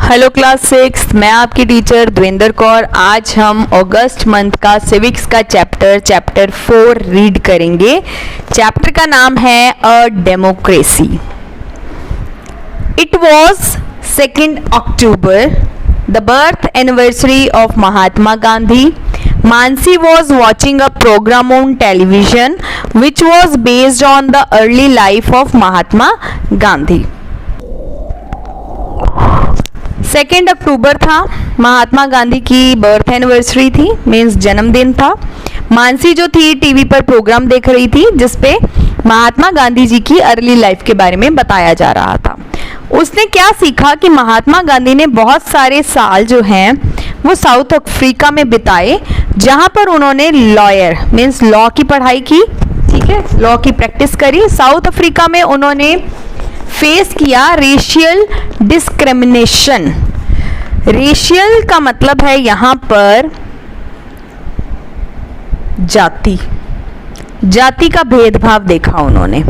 Hello class 6, मैं आपकी teacher Devendra Kaur. आज हम अगस्त मंथ का सिविक्स का चैप्टर 4 रीड करेंगे। चैप्टर का नाम है a democracy. It was 2 October, the birth anniversary of Mahatma Gandhi. Mansi was watching a program on television which was based on the early life of Mahatma Gandhi. 2 अक्टूबर था, महात्मा गांधी की birth anniversary थी, means जन्मदिन था। मानसी जो थी टीवी पर प्रोग्राम देख रही थी जिसपे महात्मा गांधी जी की अर्ली लाइफ के बारे में बताया जा रहा था। उसने क्या सीखा कि महात्मा गांधी ने बहुत सारे साल जो हैं वो साउथ अफ्रीका में बिताए, जहां पर उन्होंने लॉयर मीन्स लॉ की पढ़ाई की, ठीक है, लॉ की प्रैक्टिस करी। साउथ अफ्रीका में उन्होंने फेस किया रेशियल डिस्क्रिमिनेशन। रेशियल का मतलब है यहाँ पर जाति का भेदभाव देखा उन्होंने।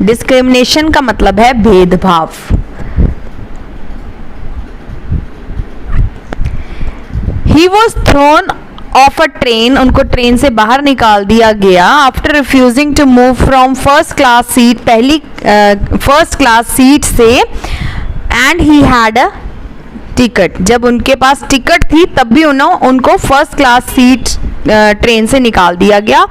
डिस्क्रिमिनेशन का मतलब है भेदभाव। He was thrown off a train, उनको ट्रेन से बाहर निकाल दिया गया after refusing to move from first class seat से, and he had a ticket. जब उनके पास टिकट थी तब भी उनको फर्स्ट क्लास सीट ट्रेन से निकाल दिया गया।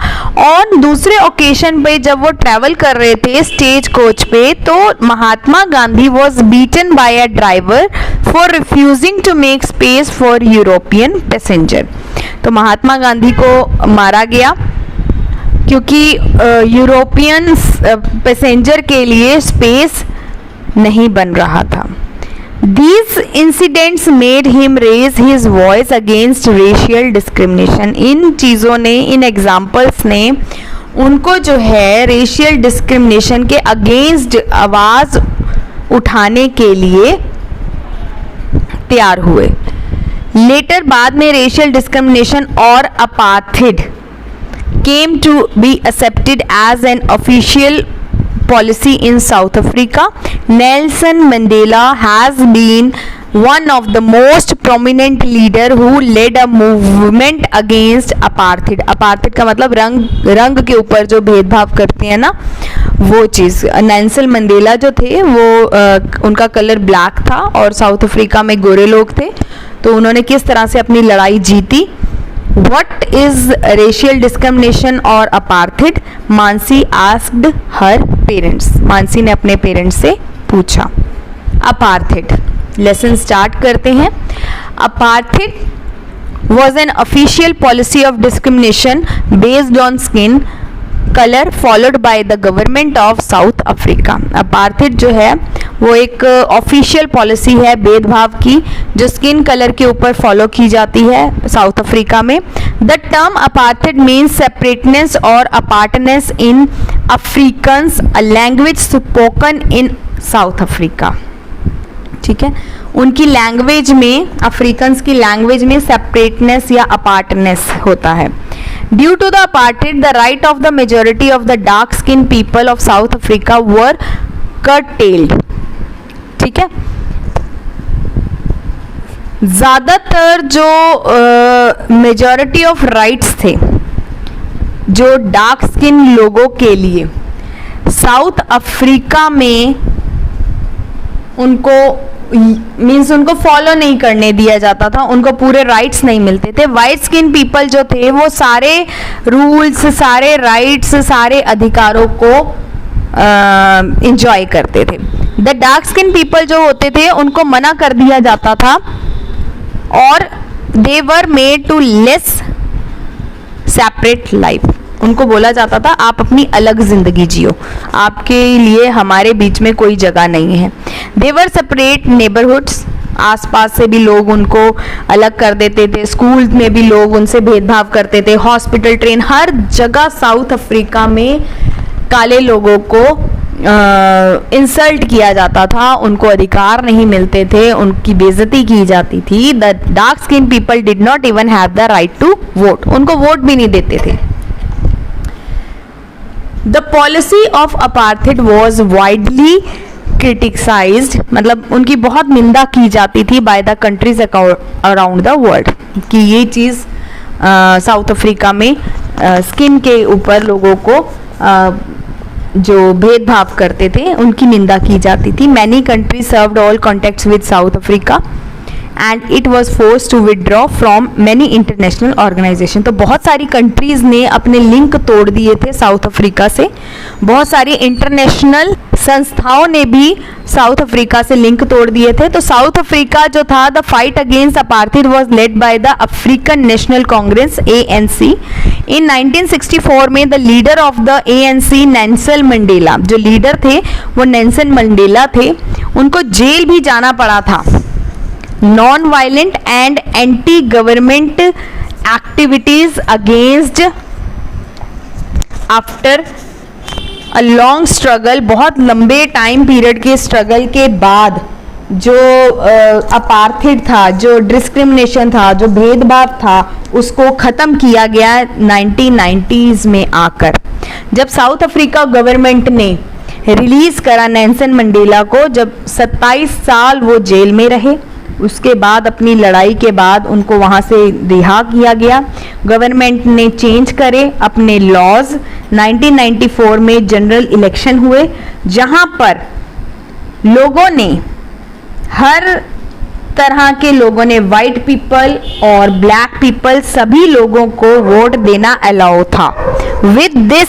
और दूसरे ओकेशन पे जब वो ट्रैवल कर रहे थे स्टेज कोच पे, तो Mahatma Gandhi was beaten by a driver for refusing to make space for European passenger. तो महात्मा गांधी को मारा गया क्योंकि यूरोपियन पैसेंजर के लिए स्पेस नहीं बन रहा था। These incidents made him raise his voice against racial discrimination. इन चीज़ों ने, इन एग्जाम्पल्स ने उनको जो है रेशियल डिस्क्रिमिनेशन के अगेंस्ट आवाज़ उठाने के लिए तैयार हुए। लेटर बाद में रेशियल डिस्क्रिमिनेशन और अपार्थिड came to be accepted as an official policy in South Africa. Nelson Mandela has been one of the most prominent leader who led a movement against apartheid. apartheid का मतलब रंग के ऊपर जो भेदभाव करते हैं ना, वो चीज़। नेल्सन मंडेला जो थे वो उनका कलर ब्लैक था और साउथ अफ्रीका में गोरे लोग थे, तो उन्होंने किस तरह से अपनी लड़ाई जीती। What is racial discrimination और apartheid? Mansi asked her parents. Mansi ने अपने पेरेंट्स से पूछा। Apartheid लेसन स्टार्ट करते हैं। Apartheid was an official policy of discrimination based on skin color followed by the government of South Africa. Apartheid जो है वो एक ऑफिशियल पॉलिसी है भेदभाव की, जो स्किन कलर के ऊपर फॉलो की जाती है साउथ अफ्रीका में। The term apartheid means separateness और apartness in Afrikaans, a language spoken in South Africa. ठीक है, उनकी लैंग्वेज में, अफ्रीकन्स की लैंग्वेज में सेपरेटनेस या अपार्टनेस होता है। Due to the apartheid the right of the majority of the dark skin people of South Africa were curtailed. ठीक है, ज्यादातर जो मेजॉरिटी ऑफ राइट्स थे जो डार्क स्किन लोगों के लिए साउथ अफ्रीका में उनको मीन्स उनको फॉलो नहीं करने दिया जाता था, उनको पूरे राइट्स नहीं मिलते थे। वाइट स्किन पीपल जो थे वो सारे रूल्स, सारे राइट्स, सारे अधिकारों को इंजॉय करते थे। द डार्क स्किन पीपल जो होते थे उनको मना कर दिया जाता था और they were made to lead separate life. उनको बोला जाता था आप अपनी अलग जिंदगी जियो, आपके लिए हमारे बीच में कोई जगह नहीं है। दे वर सेपरेट नेबरहुड्स, आसपास से भी लोग उनको अलग कर देते थे। स्कूल में भी लोग उनसे भेदभाव करते थे। हॉस्पिटल, ट्रेन, हर जगह साउथ अफ्रीका में काले लोगों को इंसल्ट किया जाता था, उनको अधिकार नहीं मिलते थे, उनकी बेइज्जती की जाती थी। The dark skin people did not even have the right to vote, उनको वोट भी नहीं देते थे। The policy of apartheid was widely criticised, मतलब उनकी बहुत निंदा की जाती थी by the countries around the world, कि ये चीज़ साउथ अफ्रीका में स्किन के ऊपर लोगों को जो भेदभाव करते थे उनकी निंदा की जाती थी. Many countries severed all contacts with South Africa and it was force to withdraw from many international organisation. तो बहुत सारी कंट्रीज ने अपने लिंक तोड़ दिए थे साउथ अफ्रीका से. बहुत सारी इंटरनेशनल संस्थाओं ने भी साउथ अफ्रीका से लिंक तोड़ दिए थे. तो साउथ अफ्रीका जो था, the fight against apartheid was led by the African national Congress ANC. इन 1964 में the leader of the ANC Nelson Mandela, जो लीडर थे वो नेल्सन मंडेला थे, उनको जेल भी जाना पड़ा था. Non violent and anti government activities against after a long struggle, बहुत लंबे टाइम पीरियड के स्ट्रगल के बाद जो अपार्थाइड था, जो डिस्क्रिमिनेशन था, जो भेदभाव था, उसको ख़त्म किया गया 1990s में आकर, जब साउथ अफ्रीका गवर्नमेंट ने रिलीज़ करा नेल्सन मंडेला को. जब 27 साल वो जेल में रहे, उसके बाद अपनी लड़ाई के बाद उनको वहाँ से रिहा किया गया. गवर्नमेंट ने चेंज करे अपने लॉज. 1994 में जनरल इलेक्शन हुए, जहाँ पर लोगों ने, हर तरह के लोगों ने, वाइट पीपल और ब्लैक पीपल, सभी लोगों को वोट देना अलाउ था. With this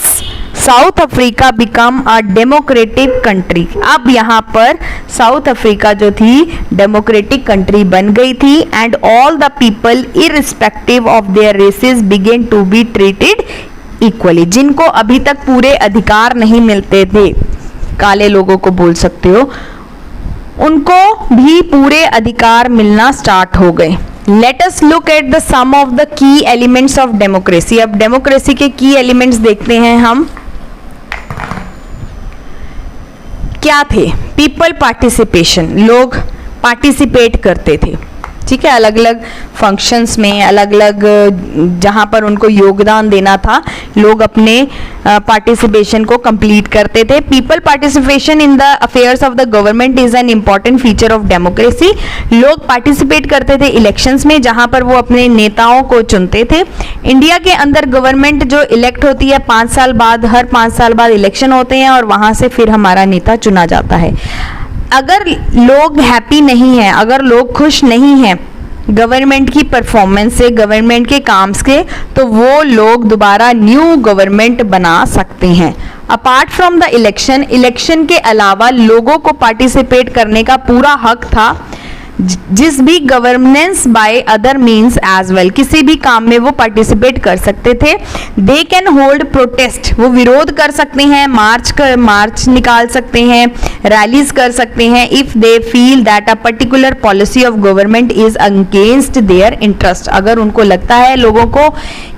south Africa become a democratic country. अब यहाँ पर साउथ अफ्रीका जो थी डेमोक्रेटिक कंट्री बन गई थी. And all the people irrespective of their races began to be treated equally. जिनको अभी तक पूरे अधिकार नहीं मिलते थे, काले लोगों को बोल सकते हो, उनको भी पूरे अधिकार मिलना स्टार्ट हो गए. Let us look at the some of the key elements of democracy. अब डेमोक्रेसी के की एलिमेंट्स देखते हैं हम. क्या थे? पीपल पार्टिसिपेशन, लोग पार्टिसिपेट करते थे, ठीक है, अलग अलग फंक्शंस में, अलग अलग जहाँ पर उनको योगदान देना था, लोग अपने पार्टिसिपेशन को कंप्लीट करते थे. People participation in the affairs of the government is an important feature of democracy. लोग पार्टिसिपेट करते थे इलेक्शंस में, जहाँ पर वो अपने नेताओं को चुनते थे. इंडिया के अंदर गवर्नमेंट जो इलेक्ट होती है 5 साल बाद, हर 5 साल बाद इलेक्शन होते हैं और वहाँ से फिर हमारा नेता चुना जाता है. अगर लोग हैप्पी नहीं हैं, अगर लोग खुश नहीं हैं गवर्नमेंट की परफॉर्मेंस से, गवर्नमेंट के काम से, तो वो लोग दोबारा न्यू गवर्नमेंट बना सकते हैं. Apart from the election, election के अलावा लोगों को पार्टिसिपेट करने का पूरा हक था. जिस भी governance by other means as well, किसी भी काम में वो पार्टिसिपेट कर सकते थे. दे कैन होल्ड प्रोटेस्ट, वो विरोध कर सकते हैं, मार्च निकाल सकते हैं, रैलीज कर सकते हैं. If they feel that a particular policy of government is against their interest. अगर उनको लगता है लोगों को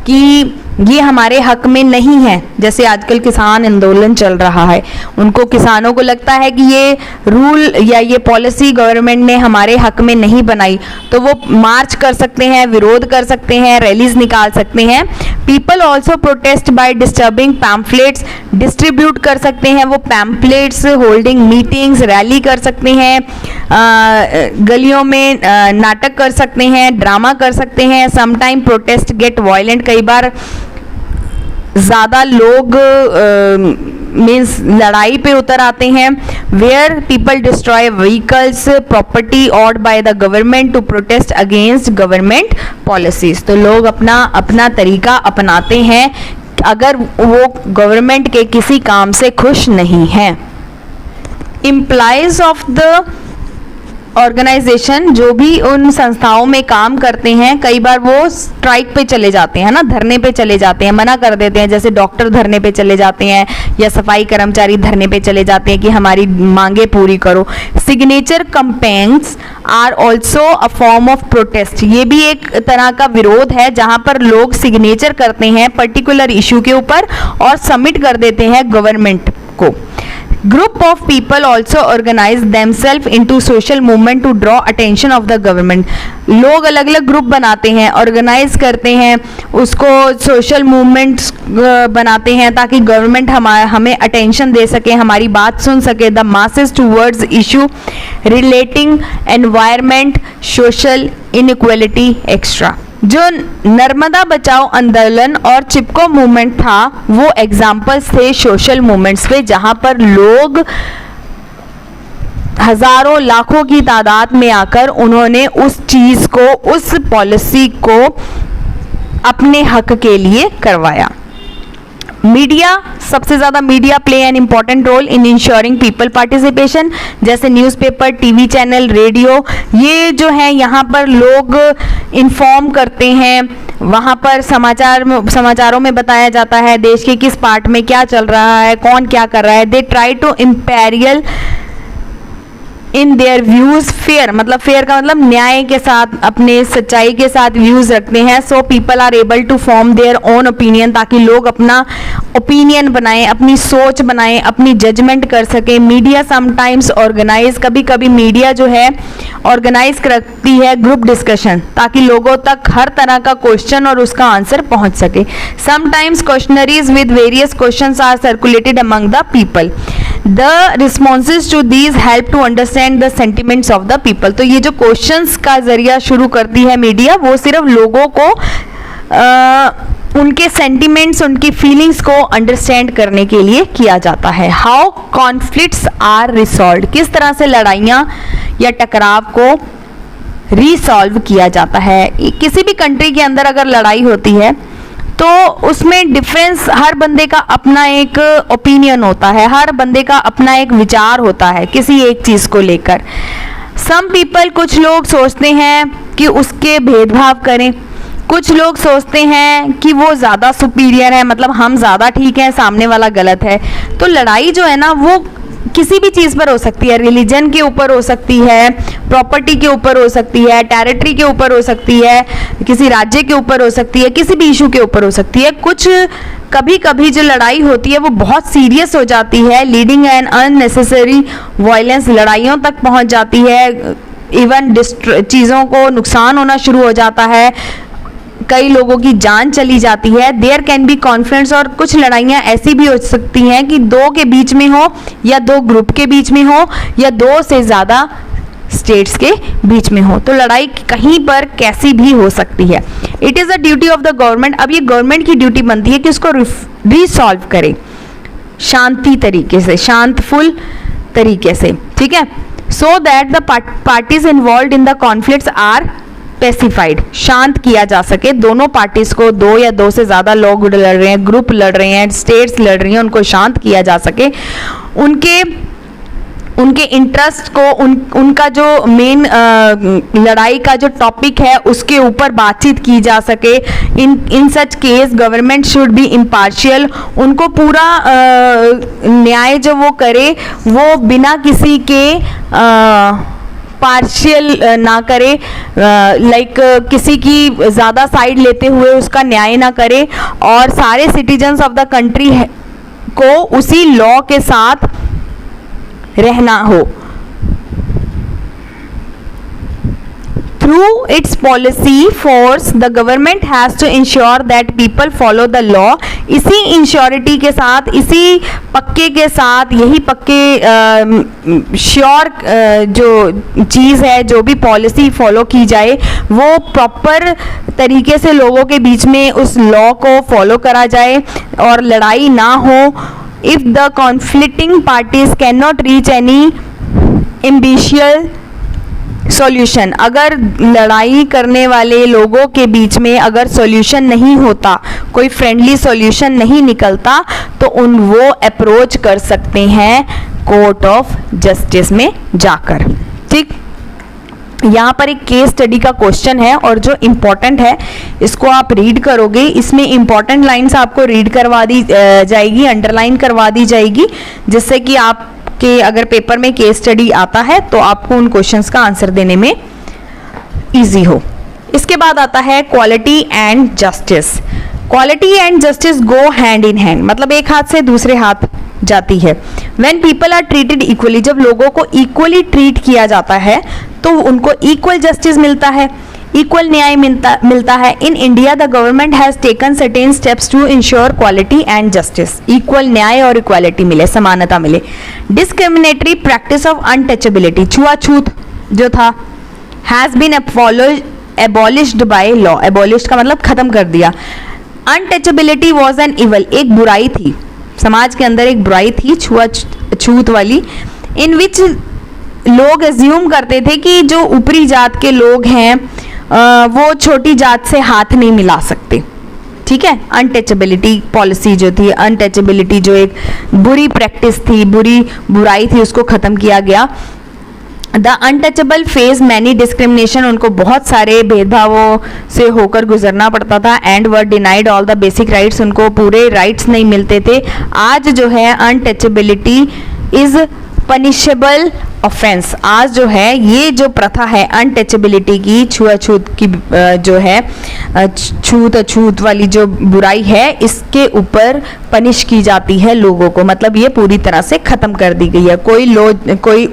कि ये हमारे हक में नहीं है, जैसे आजकल किसान आंदोलन चल रहा है, उनको, किसानों को लगता है कि ये रूल या ये पॉलिसी गवर्नमेंट ने हमारे हक में नहीं बनाई, तो वो मार्च कर सकते हैं, विरोध कर सकते हैं, रैलीज निकाल सकते हैं. People also protest by distributing pamphlets, distribute कर सकते हैं वो पैम्फलेट्स, होल्डिंग मीटिंग्स, रैली कर सकते हैं, गलियों में नाटक कर सकते हैं, ड्रामा कर सकते हैं. समटाइम प्रोटेस्ट गेट वायलेंट, कई बार ज़्यादा लोग मीन्स लड़ाई पे उतर आते हैं. Where people destroy vehicles, property owned by the government to protest against government policies. तो लोग अपना तरीका अपनाते हैं अगर वो गवर्नमेंट के किसी काम से खुश नहीं हैं. एम्प्लॉयज ऑफ द ऑर्गेनाइजेशन, जो भी उन संस्थाओं में काम करते हैं, कई बार वो स्ट्राइक पे चले जाते हैं ना, धरने पे चले जाते हैं, मना कर देते हैं. जैसे डॉक्टर धरने पे चले जाते हैं या सफाई कर्मचारी धरने पे चले जाते हैं कि हमारी मांगे पूरी करो. Signature campaigns are also a form of protest. ये भी एक तरह का विरोध है जहाँ पर लोग सिग्नेचर करते हैं पर्टिकुलर इशू के ऊपर और सबमिट कर देते हैं गवर्नमेंट को. Group of people also organize themselves into social movement to draw attention of the government. लोग अलग अलग ग्रुप बनाते हैं, ऑर्गेनाइज करते हैं, उसको सोशल मूवमेंट्स बनाते हैं ताकि गवर्नमेंट हमें अटेंशन दे सके, हमारी बात सुन सके. The masses towards issue relating environment, social inequality extra. जो नर्मदा बचाओ आंदोलन और चिपको मूवमेंट था वो एग्जाम्पल्स थे सोशल मूवमेंट्स पे, जहां पर लोग हजारों लाखों की तादाद में आकर उन्होंने उस चीज को, उस पॉलिसी को अपने हक के लिए करवाया. मीडिया, सबसे ज्यादा media play an important role in ensuring people participation. जैसे न्यूज़पेपर, टीवी चैनल, रेडियो, ये जो है यहाँ पर लोग इन्फॉर्म करते हैं. वहाँ पर समाचारों में बताया जाता है देश के किस पार्ट में क्या चल रहा है, कौन क्या कर रहा है. They try to imperial in their views fair, मतलब फेयर का मतलब न्याय के साथ, अपने सच्चाई के साथ व्यूज रखते हैं. So people are able to form their own opinion, ताकि लोग अपना ओपिनियन बनाएं, अपनी सोच बनाएं, अपनी जजमेंट कर सकें. मीडिया समटाइम्स ऑर्गेनाइज, कभी कभी मीडिया जो है ऑर्गेनाइज करती है ग्रुप डिस्कशन, ताकि लोगों तक हर तरह का क्वेश्चन और उसका आंसर पहुंच सके. Sometimes questionnaires with various questions are circulated among the people. The responses to these help to understand the sentiments of the people. तो ये जो क्वेश्चंस का जरिया शुरू करती है मीडिया, वो सिर्फ लोगों को उनके सेंटिमेंट्स, उनकी फीलिंग्स को अंडरस्टैंड करने के लिए किया जाता है. हाउ कॉन्फ्लिक्ट्स आर रिसॉल्व, किस तरह से लड़ाइयाँ या टकराव को रिसॉल्व किया जाता है. किसी भी कंट्री के अंदर अगर लड़ाई होती है तो उसमें डिफरेंस, हर बंदे का अपना एक ओपिनियन होता है, हर बंदे का अपना एक विचार होता है किसी एक चीज़ को लेकर. सम पीपल, कुछ लोग सोचते हैं कि उसके भेदभाव करें, कुछ लोग सोचते हैं कि वो ज़्यादा सुपीरियर है, मतलब हम ज़्यादा ठीक हैं, सामने वाला गलत है. तो लड़ाई जो है ना वो किसी भी चीज़ पर हो सकती है. रिलीजन के ऊपर हो सकती है, प्रॉपर्टी के ऊपर हो सकती है, टेरिटरी के ऊपर हो सकती है, किसी राज्य के ऊपर हो सकती है, किसी भी इशू के ऊपर हो सकती है. कुछ कभी कभी जो लड़ाई होती है वो बहुत सीरियस हो जाती है, लीडिंग एन अननेसेसरी वायलेंस, लड़ाइयों तक पहुंच जाती है, इवन चीज़ों को नुकसान होना शुरू हो जाता है, कई लोगों की जान चली जाती है. देयर कैन बी कॉन्फ्लिक्ट्स, और कुछ लड़ाइयाँ ऐसी भी हो सकती हैं कि दो के बीच में हो, या दो ग्रुप के बीच में हो, या दो से ज़्यादा स्टेट्स के बीच में हो. तो लड़ाई कहीं पर कैसी भी हो सकती है. It is a duty of the government, अब ये गवर्नमेंट की ड्यूटी बनती है कि उसको रिसॉल्व करे शांति तरीके से, शांतफुल तरीके से, ठीक है. So that the parties involve in the conflicts are pacified, शांत किया जा सके. दोनों पार्टीज को, दो या दो से ज़्यादा लोग लड़ रहे हैं, ग्रुप लड़ रहे हैं, स्टेट्स लड़ रही हैं, उनको शांत किया जा सके. उनके इंटरेस्ट को, उनका जो मेन लड़ाई का जो टॉपिक है उसके ऊपर बातचीत की जा सके. In such case government should be impartial, उनको पूरा न्याय जो वो करे वो बिना किसी के पार्शियल ना करे, लाइक किसी की ज़्यादा साइड लेते हुए उसका न्याय ना करे, और सारे सिटीजन्स ऑफ द कंट्री को उसी लॉ के साथ रहना हो. Through its policy force, the government has to ensure that people follow the law. इसी इंश्योरिटी के साथ, इसी पक्के के साथ, यही पक्के श्योर जो चीज़ है, जो भी पॉलिसी फॉलो की जाए वो प्रॉपर तरीके से लोगों के बीच में उस लॉ को फॉलो करा जाए और लड़ाई ना हो. If the conflicting parties cannot reach any ambitious solution, अगर लड़ाई करने वाले लोगों के बीच में अगर सॉल्यूशन नहीं होता, कोई फ्रेंडली सॉल्यूशन नहीं निकलता, तो वो अप्रोच कर सकते हैं कोर्ट ऑफ जस्टिस में जाकर. ठीक, यहाँ पर एक केस स्टडी का क्वेश्चन है और जो इम्पोर्टेंट है इसको आप रीड करोगे. इसमें इम्पोर्टेंट लाइंस आपको रीड करवा दी जाएगी, अंडरलाइन करवा दी जाएगी, जिससे कि आप कि अगर पेपर में केस स्टडी आता है तो आपको उन क्वेश्चंस का आंसर देने में इजी हो. इसके बाद आता है quality and justice. Quality and justice go hand in hand, मतलब एक हाथ से दूसरे हाथ जाती है। When people are treated equally, जब लोगों को equally treat किया जाता है तो उनको equal justice मिलता है, equal न्याय मिलता है। In India, the government has taken certain steps to ensure quality and justice. Equal न्याय और equality मिले, समानता मिले। Discriminatory practice of untouchability, छुआछूत जो था, has been abolished by law. Abolished का मतलब खत्म कर दिया। Untouchability was an evil, एक बुराई थी, समाज के अंदर एक बुराई थी छुआछूत वाली, इन विच लोग एज्यूम करते थे कि जो ऊपरी जात के लोग हैं वो छोटी जात से हाथ नहीं मिला सकते। ठीक है, अनटचेबिलिटी पॉलिसी जो थी, अनटचेबिलिटी जो एक बुरी प्रैक्टिस थी, बुराई थी, उसको खत्म किया गया। The untouchable phase many discrimination, उनको बहुत सारे भेदभावों से होकर गुजरना पड़ता था। And were denied all the basic rights, उनको पूरे राइट्स नहीं मिलते थे। आज जो है अनटचेबिलिटी इज पनिशेबल ऑफेंस। आज जो है ये जो प्रथा है अनटचेबिलिटी की, छुआछूत की जो है छूत अछूत वाली जो बुराई है, इसके ऊपर पनिश की जाती है लोगों को, मतलब ये पूरी तरह से खत्म कर दी गई है। कोई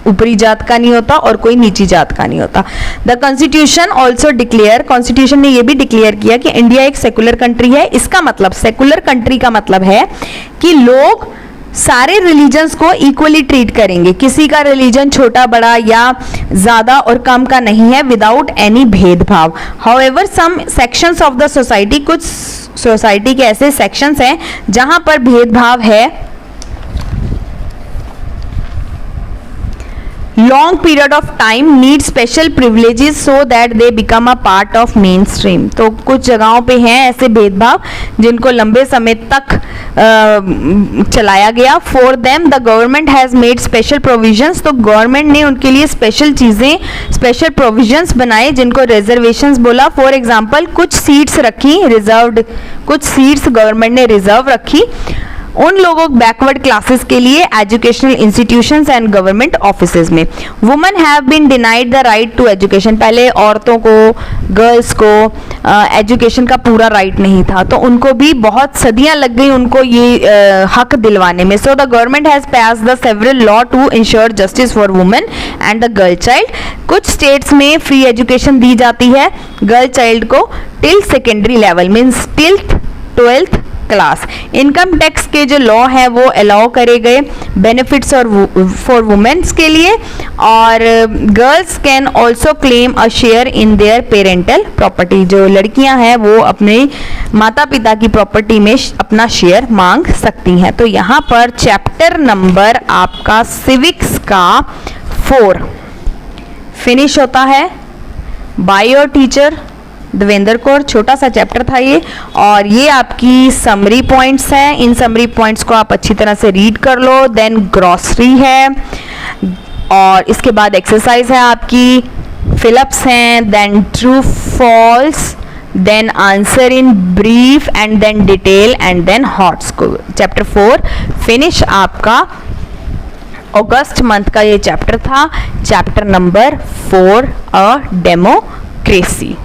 ऊपरी जात का नहीं होता और कोई नीची जात का नहीं होता। The constitution also declare, constitution ने यह भी डिक्लेयर किया कि इंडिया एक सेकुलर कंट्री है। इसका मतलब, सेकुलर कंट्री का मतलब है कि लोग सारे रिलीजन्स को इक्वली ट्रीट करेंगे, किसी का रिलीजन छोटा बड़ा या ज्यादा और कम का नहीं है, विदाउट एनी भेदभाव। However some sections of the society, कुछ सोसाइटी के ऐसे सेक्शंस हैं जहां पर भेदभाव है। Long period of time need special privileges so that they become a part of mainstream. तो कुछ जगहों पे हैं ऐसे भेदभाव जिनको लंबे समय तक चलाया गया। For them the government has made special provisions, तो गवर्नमेंट ने उनके लिए स्पेशल चीजें, स्पेशल प्रोविजंस बनाए जिनको रिजर्वेशंस बोला। फॉर एग्जांपल कुछ सीट्स रखी रिजर्व्ड, कुछ सीट्स गवर्नमेंट ने रिजर्व रखी उन लोगों बैकवर्ड क्लासेस के लिए educational institutions and government offices में। Women have been denied the right to education, पहले औरतों को, गर्ल्स को एजुकेशन का पूरा राइट नहीं था, तो उनको भी बहुत सदियां लग गई उनको ये हक दिलवाने में। So the government has pass the several law to ensure justice for women and the girl child. कुछ स्टेट्स में फ्री एजुकेशन दी जाती है गर्ल चाइल्ड को till secondary level, means till 12th class. Income tax के जो law है वो अलाउ करे गए बेनिफिट्स और फॉर वुमेन्स के लिए, और girls can also claim a share in their parental property. जो लड़कियां हैं वो अपने माता पिता की प्रॉपर्टी में अपना शेयर मांग सकती हैं। तो यहाँ पर चैप्टर नंबर आपका सिविक्स का 4 फिनिश होता है। By your teacher Devendra Kaur, छोटा सा चैप्टर था ये, और ये आपकी समरी पॉइंट्स हैं। इन समरी पॉइंट्स को आप अच्छी तरह से रीड कर लो। देन ग्रॉसरी है और इसके बाद एक्सरसाइज है आपकी, फिलअप्स हैं, then true false, then answer in brief and then detail and then hot score. Chapter 4 finish आपका अगस्त मंथ का ये चैप्टर था, चैप्टर नंबर 4 अ डेमोक्रेसी।